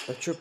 А чё?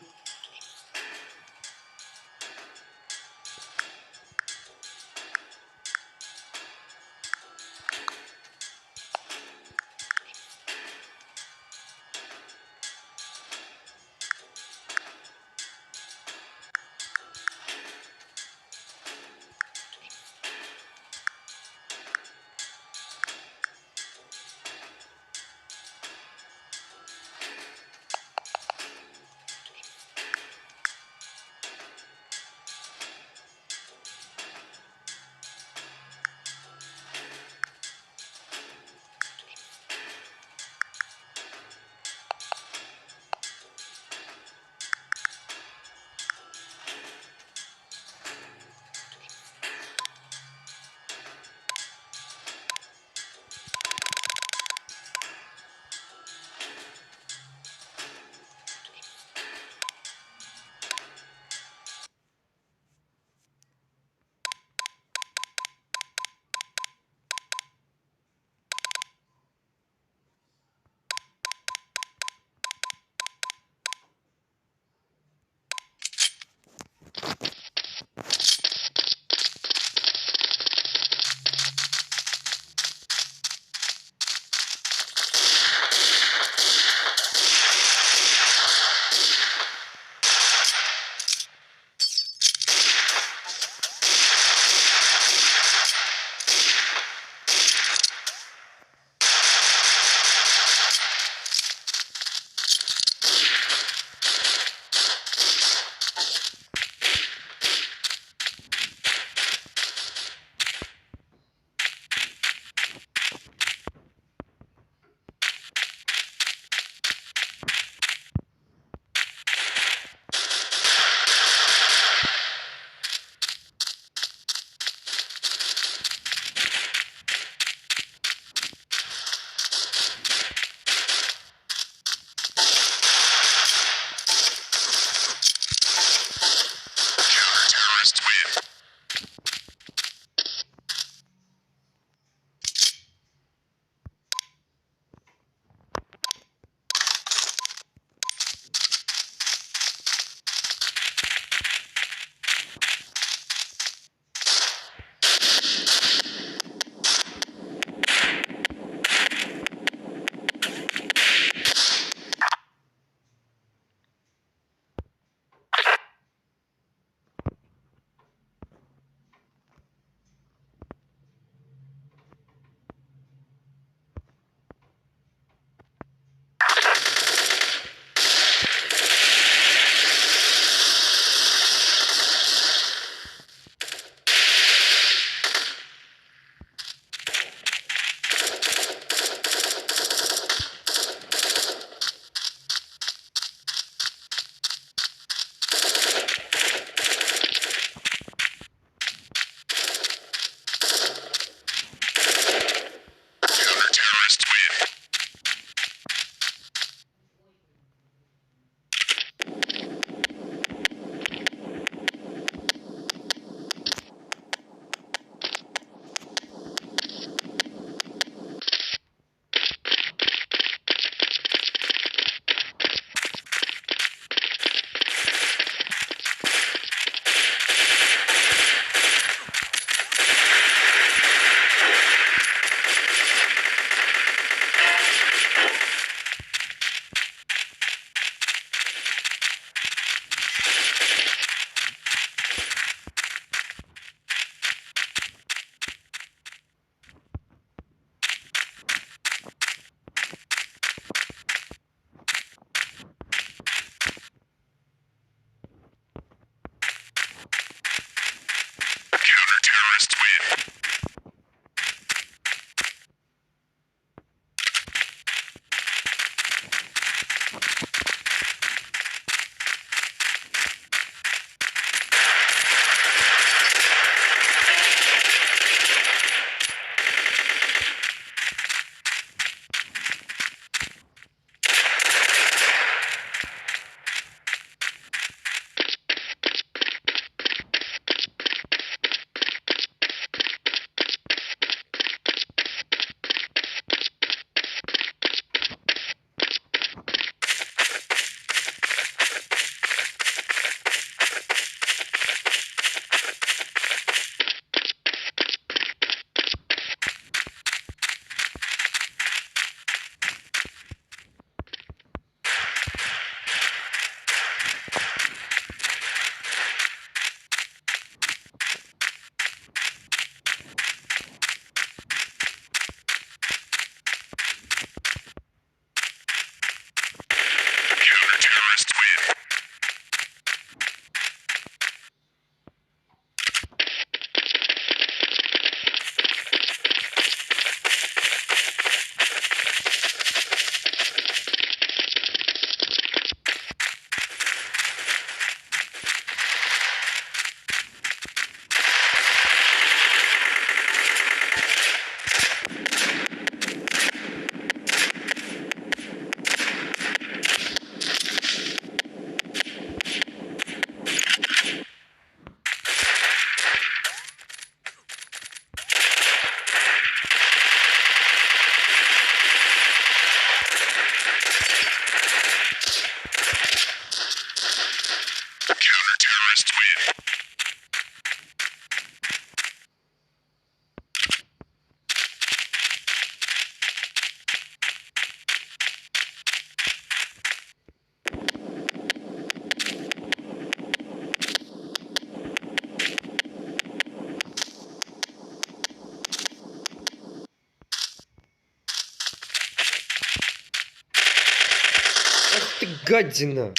Ах ты гадина!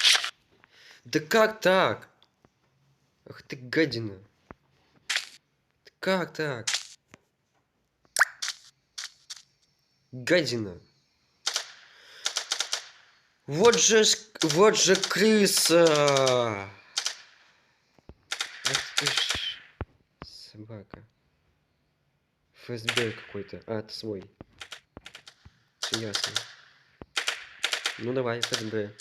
Да как так? Ах ты гадина! Как так? Гадина! Вот же крыса! Ах ты ж собака. ФСБ какой-то. А, это свой. Все ясно. Ну давай, ФСБ.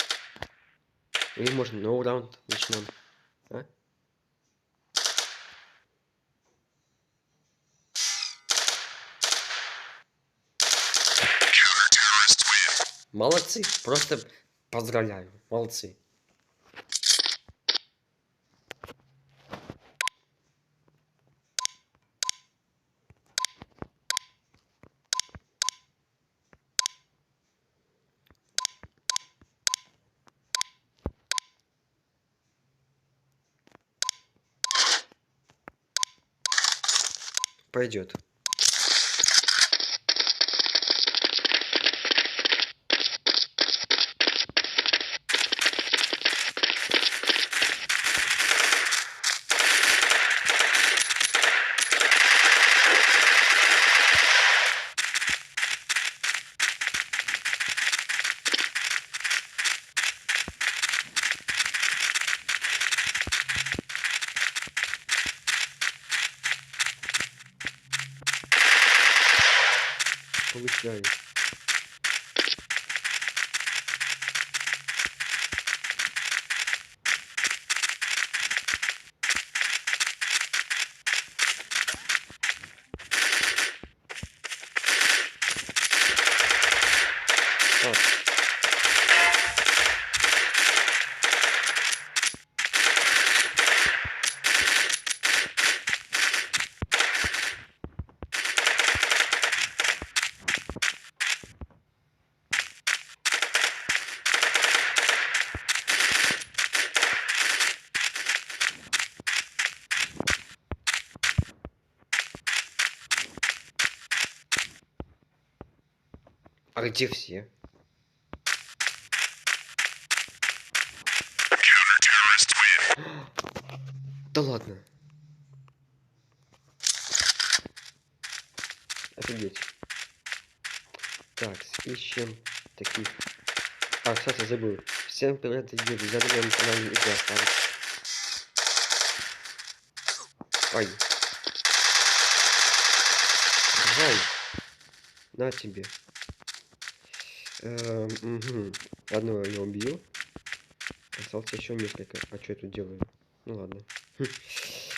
Или можно новый раунд начнем. А? Молодцы, просто поздравляю, молодцы. Пойдет. Получаю. А. А где все? Да ладно. Офигеть. Так, ищем таких. А, кстати, забыл. Всем привет, Юрий. Я на моем канале игра ставить. Ай. Давай. На тебе. Угу. Одного я убью. Осталось еще несколько. А что я тут делаю? Ну ладно.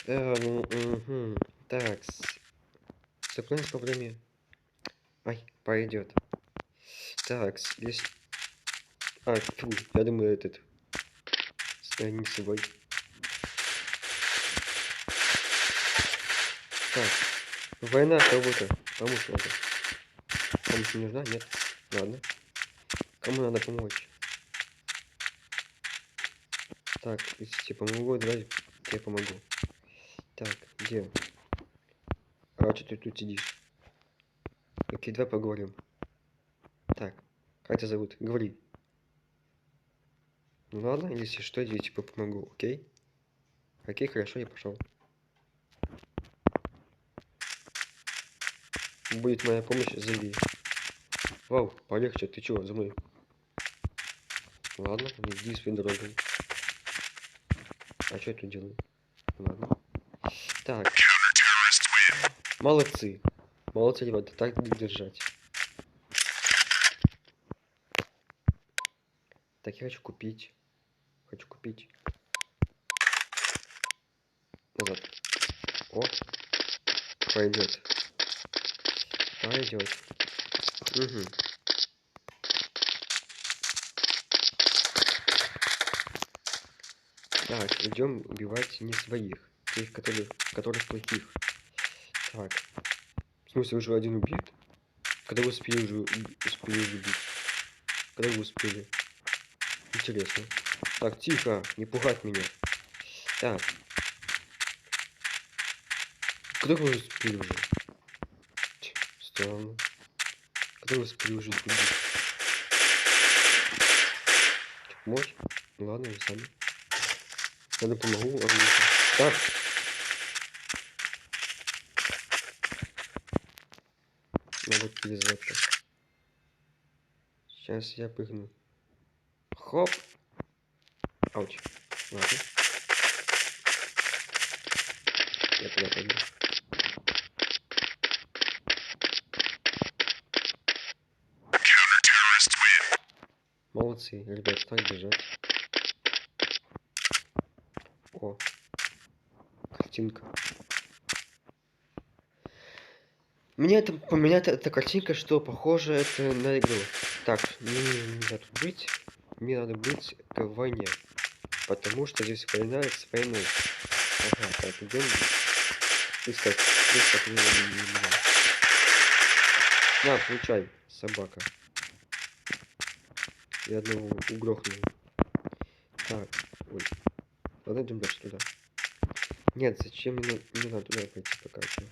Угу. Так. Такое по времени. Ай, пойдет. Так, здесь. А, фу, я думаю, этот. Не с собой. Так. Война кого-то. Помочь надо. Помощь не нужна? Нет. Ладно. Кому надо помочь? Так, если тебе помогу, давай тебе помогу. Так, где? А что ты тут сидишь? Окей, давай поговорим. Так, как тебя зовут? Говори. Ну ладно, если что, я типа помогу, окей? Окей, хорошо, я пошел. Будет моя помощь, зови. Вау, полегче, ты чего, за мной? Ладно, иди своей дорогой. А что я тут делаю? Ладно. Так. Молодцы. Молодцы, ребята, так будет держать. Так, я хочу купить. Хочу купить. Назад. О. Пойдет. Пойдет. Угу. Так, идем убивать не своих. Тех, которых плохих. Так. В смысле, уже один убит? Когда вы успели уже убить? Когда вы успели? Интересно. Так, тихо, не пугать меня. Так. Когда вы успели уже? Странно. Когда вы успели уже убить? Мочь? Ладно, вы сами. Надо помогу. Так. Надо перезапись. Сейчас я прыгну. Хоп. Ауч. Ладно. Я туда пойду. Молодцы, ребят, так бежать. О. Картинка. Мне это поменять эта картинка, что похоже это на игру. Так, мне нельзя тут быть. Мне надо быть к войне. Потому что здесь война с войной. Ага, так, идем искать. На, получай, собака. Я одного угрохнул. Так, ой. Ладно, идем дальше туда. Нет, зачем мне надо туда пойти пока что?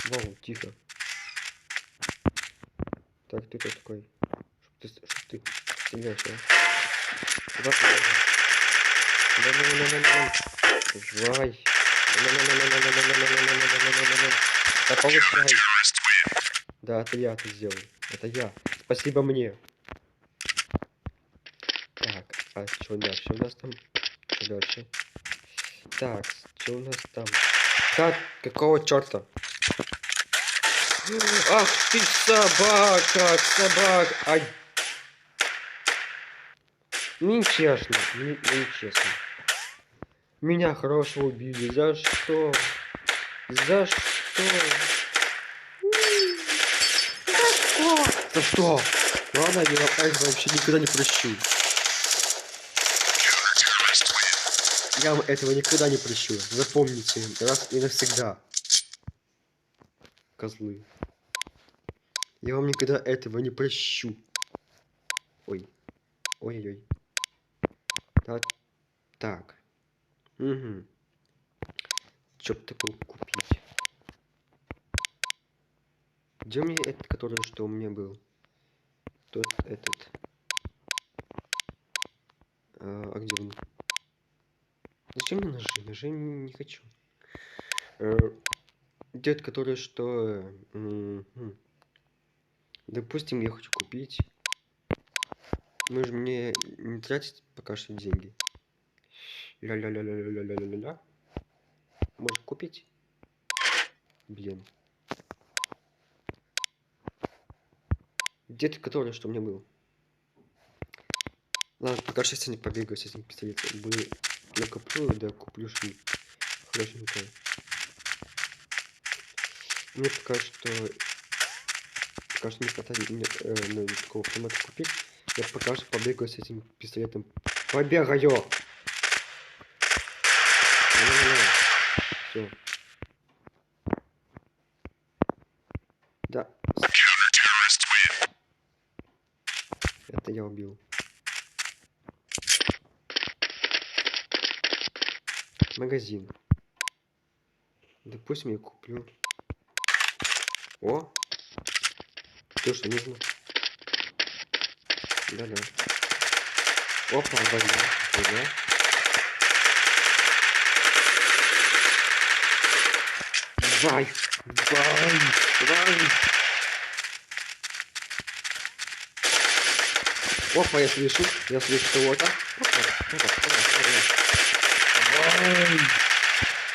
Вау, тихо. Так, ты кто такой? Чтоб ты стреляешь, а? Куда ты? Давай. Да получай. Да, это я это сделал. Это я. Спасибо мне. Так, а что дальше у нас там? Что дальше? Так, что у нас там? Да, какого черта? Ах ты собака, собака. Ай. Нечестно, нечестно. Меня хорошо убили. За что? За что? За что? Ладно, я этого вообще никогда не прощу. Я вам этого никогда не прощу. Запомните раз и навсегда. Козлы. Я вам никогда этого не прощу. Ой. Ой-ой-ой. Так. Так. Угу. Чё бы такое купить? Где мне этот, который что у меня был? Тот этот. А где он? Зачем мне ножи? Ножи не хочу. Дед, который что... Допустим, я хочу купить. Мы же мне не тратить пока что деньги. Ля-ля-ля-ля-ля-ля-ля-ля-ля. Может купить? Блин. Дед, который что у меня был? Ладно, пока что я не побегаю с этим пистолетом. Буду накоплю, да куплю что-нибудь хорошенькое. Мне пока что не хватает мне такого автомата купить. Я пока что побегаю с этим пистолетом. Побегаю! Все. Да. Это я убил. Магазин. Допустим, я куплю. О! То, что нужно. Да-да. Опа, война. Давай, давай, давай. Опа, я слышу кого-то. Опа. Давай.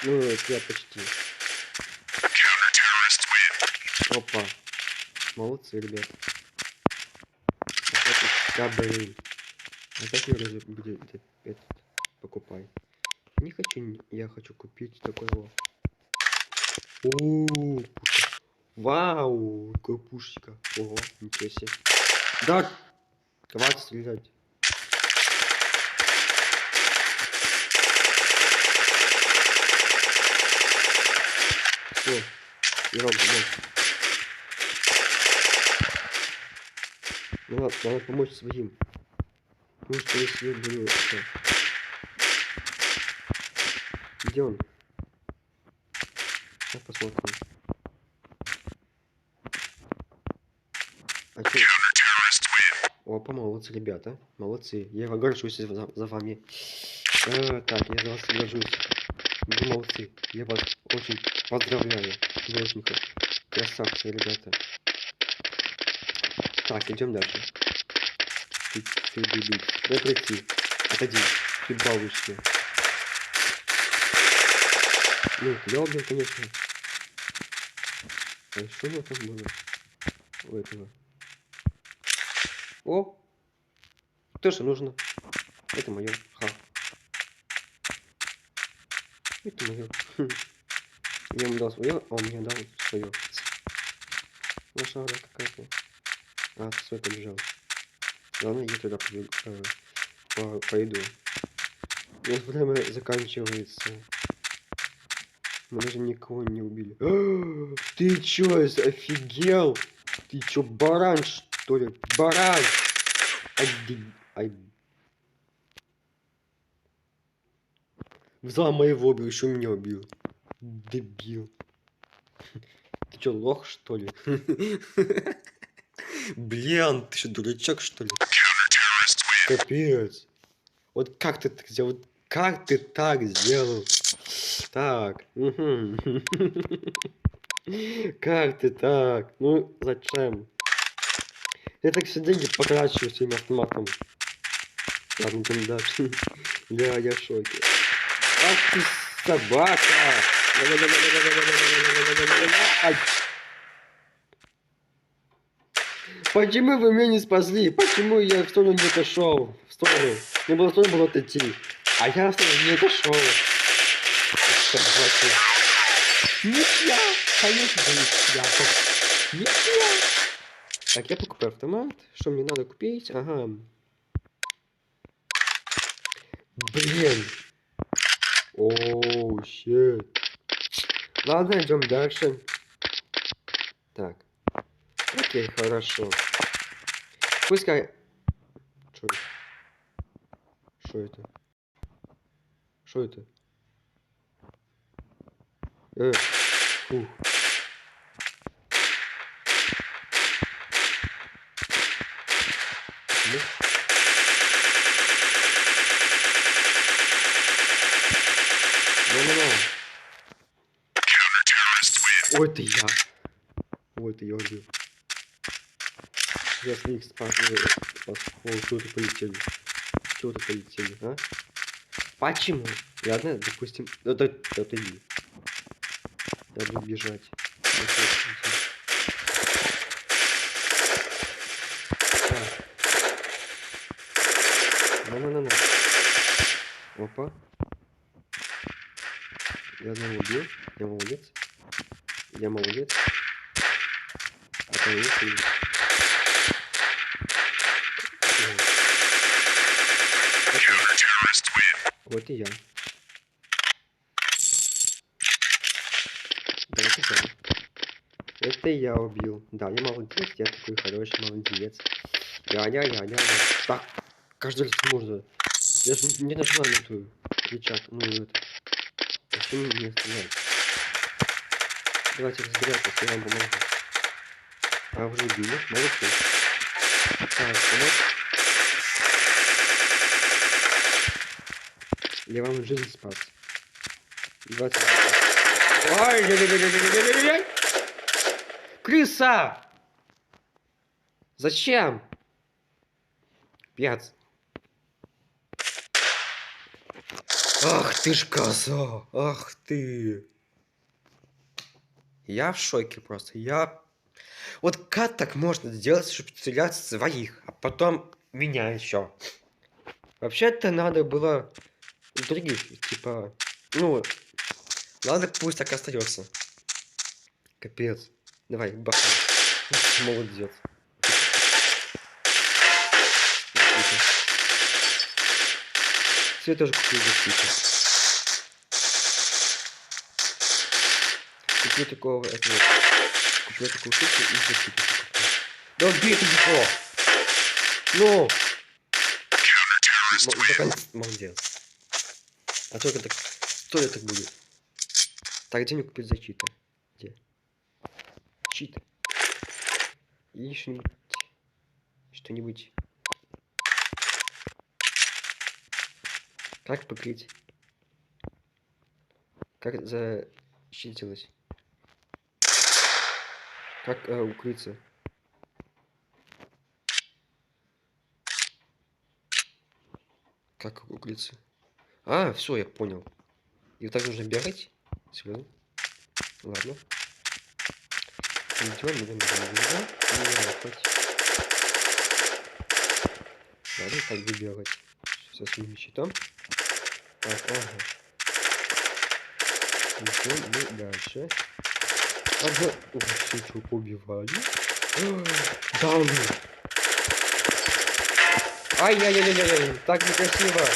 Ну, это я почти. Опа. Молодцы, ребят. Да, блин. А как я где этот покупай? Не хочу, я хочу купить такой вот. О, вау, какая пушечка. Ого, ничего себе. Да, хватит стрелять. Все, я вам помочь. Надо помочь своим. Ну что, если я буду... Где он? Сейчас посмотрим. А чё? Опа, молодцы, ребята. Молодцы. Я горжусь за вами. Так, я за вас горжусь. Вы молодцы. Я вас очень поздравляю. Художников. Красавцы, ребята. Так, идем дальше. Ты дай пройти. Отойди. Ты балуешься. Ну, я убил, конечно. А что у него там было? У этого. О! То, что нужно. Это мое. Ха. Это мое. Я ему дал свое, а он мне дал свое. Лошара какая-то. А, свой побежал. Ладно, я туда пойду. У нас время заканчивается. Мы даже никого не убили. Ты чё, офигел? Ты чё, баран, что ли? Баран! Взял моего убил, еще меня убил. Дебил. Ты чё, лох, что ли? Блин, ты что, дурачок, что ли? Капец. Вот как ты так сделал? Вот как ты так сделал? Так. Как ты так? Ну, зачем? Я так все деньги потрачу своим автоматом. Ладно, идем дальше. Да, я в шоке. Ах ты собака! Ай. Почему вы меня не спасли? Почему я в сторону не отошел? В сторону. Мне было в сторону было отойти. А я в сторону не отошел. Собака. Ничья! Конечно, ничья. Ничья! Так, я покупаю автомат. Что мне надо купить? Ага. Блин. Оу, щит. Ладно, идем дальше. Так. Окей, хорошо. Пускай... Что это? Что это? Что это? Фух. Ну-ну-ну. Ой, это я. Ой, это я убил. Я своих спас. Чего-то полетели. Чего-то полетели, а? Почему? Ладно, допустим. Это иди. Надо бежать. Ну-ну-ну-ну. Опа. Я одного убил. Я молодец. Я молодец. А то есть... Вот и я. Да, это я убил. Да, я молодец, я такой хороший молодец. Я. Так, каждый раз можно. Я же не нажимаю на эту рычаг. Ну, это. Почему не стрелять? Давайте разбираться, я вам помогу. А, уже убили. Молодцы. Так, помочь. Я вам жизнь спас. 20. Ой, крыса! Зачем? Пец. Ах ты ж коза! Ах ты! Я в шоке просто. Вот как так можно сделать, чтобы стрелять своих, а потом меня еще? Вообще-то надо было других, типа, ну, ладно, пусть так остается. Капец. Давай, бахни. Молодец. Все тоже купил защиту. Куплю такого этого. Куплю такую штуку и защиту куплю. Да убей ты его! Ну! Молодец. А только так... Что это будет? Так, где мне купить защиту? Где? Щит. И что-нибудь... Что-нибудь... Как покрыть? Как защитилась? Как укрыться? Как укрыться? А, все, я понял. И вот так нужно бегать? Серьезно? Ладно. Идем. Ладно, так бегать. Со своим щитом. Так, ага. Идем мы дальше. Ага. Ох, все, что побивали. Да, ну. Ай-яй-яй-яй-яй. Так некрасиво.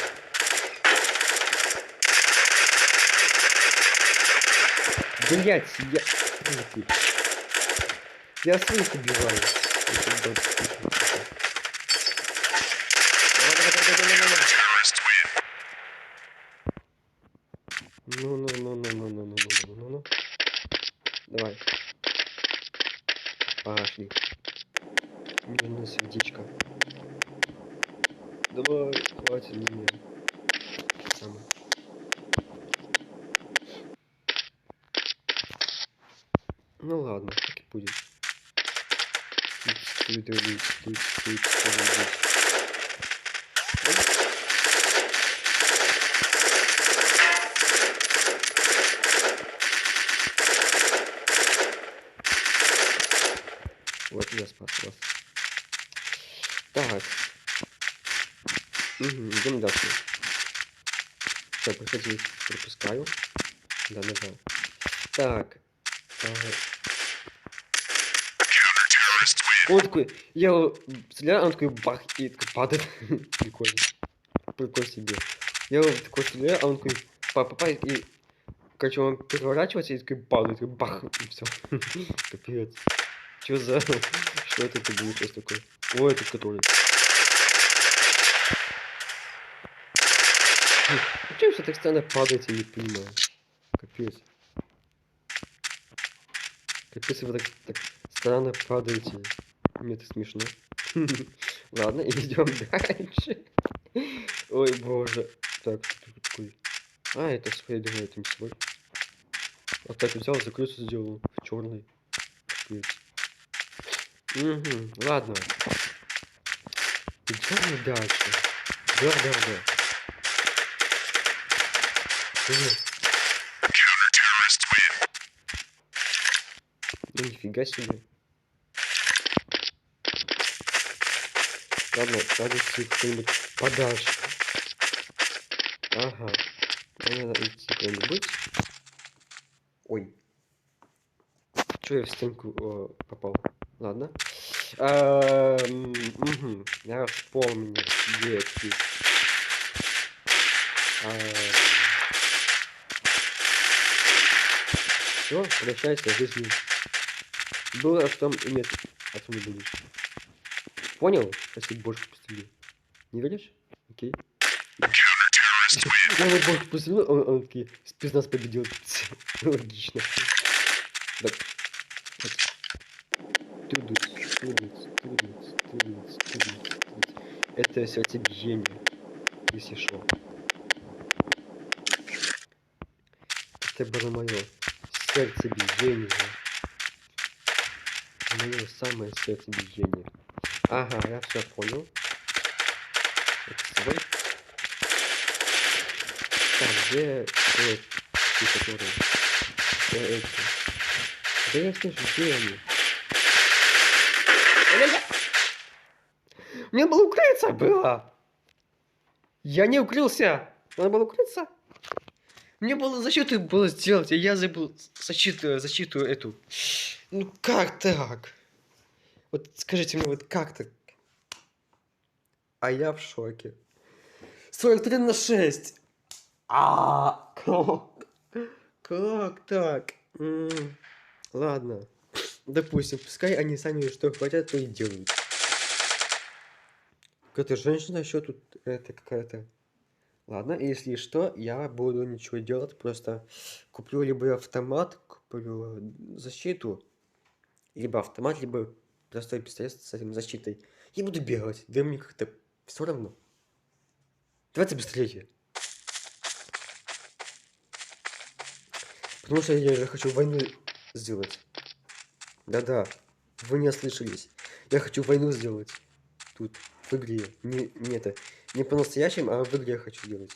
Блять, я своих убиваю. Ну. Давай. Пошли. Мне нужно сердечко. Давай, хватит меня. Самое. Ну ладно, так и будет. Вот я спас вас. Так. Идем дальше. Так, проходи, пропускаю. Да. Так. Он такой, я стреляю, он такой бах, и такой падает. Прикольно. Прикольно себе. Я такой стреляю, а он такой попадает, и, короче, он переворачивается, и такой падает, такой бах, и все. Капец. Чё за... Что это было сейчас такое? О, это который. Почему все так странно падает, я не понимаю. Капец. Капец, вы так странно падаете. Мне это смешно. Ладно, идем дальше. Ой, боже. Так, что такой? А, это свой, думаю, это не свой. Вот так взял, закрылся, сделал в черный. Ладно. Идем дальше. Да. Ну нифига себе. Ладно, надо идти куда-нибудь подальше. Ага. Мне надо идти куда-нибудь. Ой. Чё я в стенку попал? Ладно. Я вспомнил. Где это? Все, прощайся, жизнь. Было, что и нет. А ты не будешь. Понял? Спасибо, бошку пострелил. Не веришь? Окей. Я вот бошку пострелил, он такие, спецназ победил. Логично. Так. Тудуц. Это сердцебиение, если шо. Это было мое сердцебиение. Мое самое сердцебиение. Ага, я все понял. Это свой. Так, где эти, которые... эти? Да я слышу, где они? Мне было укрыться было! Я не укрылся! Надо было укрыться. Мне было защиту было сделать, а я забыл защиту эту. Ну как так? Вот скажите мне, вот как так? А я в шоке. 43/6. Как так? Ладно. Допустим, пускай они сами что хотят, то и делают. Какая-то женщина еще тут, это какая-то. Ладно, если что, я буду ничего делать, просто куплю либо автомат, куплю защиту, либо автомат, либо простой пистолет с этим защитой. И буду бегать, да мне как-то все равно. Давайте быстрее. Потому что я же хочу войну сделать. Да-да, вы не ослышались. Я хочу войну сделать. Тут, в игре. Не по-настоящему, а в игре хочу делать.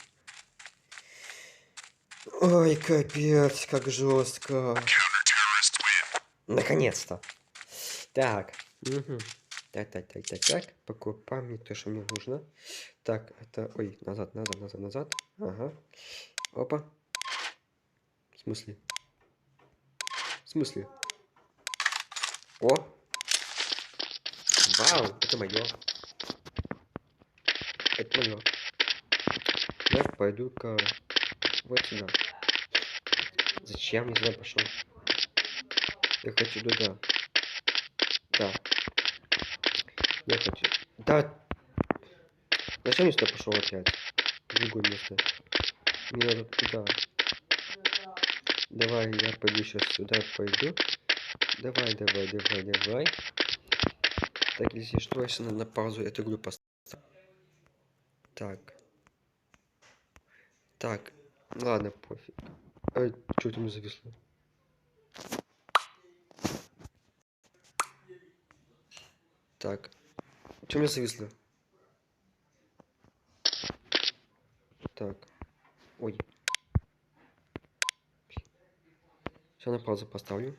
Ой, капец, как жестко. Наконец-то. Так. Угу. Так. Покупаем мне то, что мне нужно. Так, это... Ой, назад. Ага. Опа. В смысле? О! Вау, это мое. Я пойду-ка вот сюда. Зачем я сюда пошел? Я хочу туда. Да. Я хочу. Да. Зачем я сюда пошел опять? В другое место. Мне надо туда. Давай, я пойду сейчас сюда пойду. Давай. Так, если что, если на паузу эту игру поставлю. Так. Ладно, пофиг. Ай, что там зависло? Так. Что у меня зависло? Так. Ой. Сейчас на паузу поставлю.